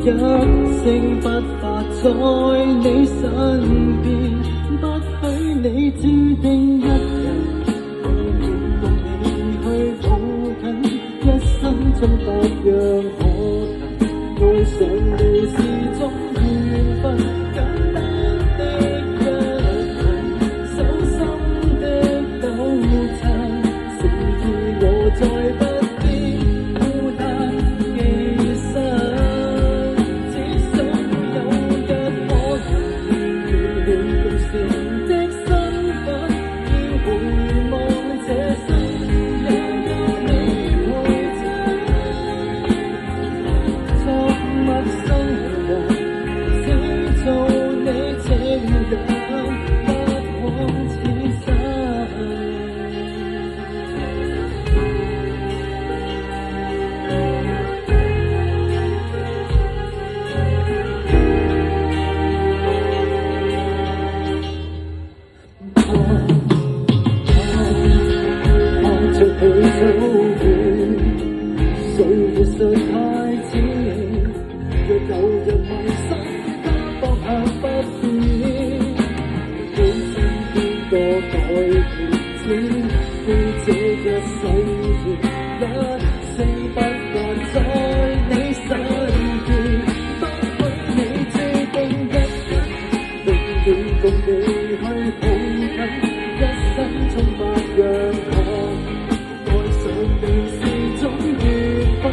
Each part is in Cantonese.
一聲不發在你身邊，不許你注定一人，共你去抱緊，一生中不樣可能，愛上你是種緣分，簡單的一吻，手心的糾纏，示意我再不實太遲，若有人迷失，放下不變，本身邊個改變，只於這一世緣，一聲不發在你身邊，不許你注定一人，永遠共你去抱緊，一生中不讓我愛上你是種緣分。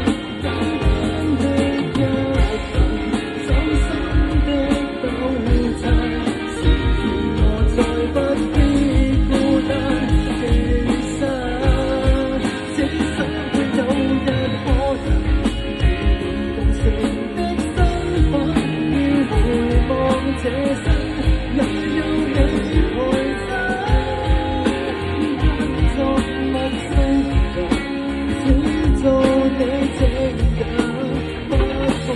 這生又有你陪襯，作陌生人，只做你情人，不可。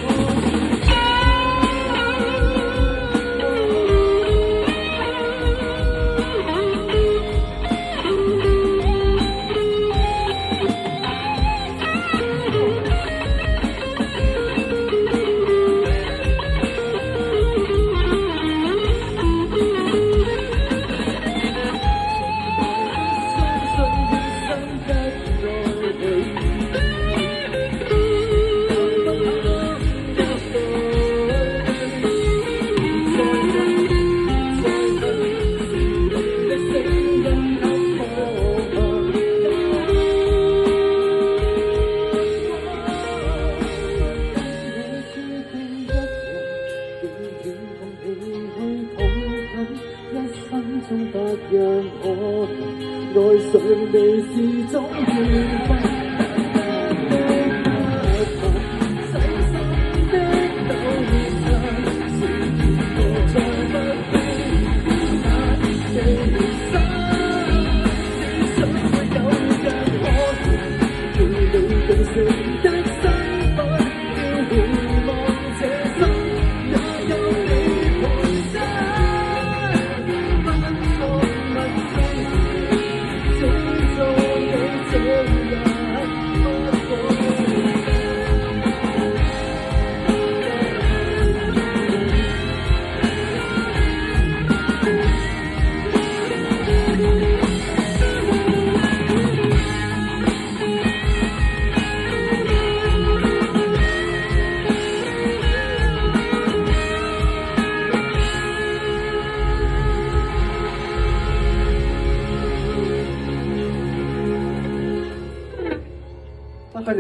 中不讓可能愛上你是種緣分。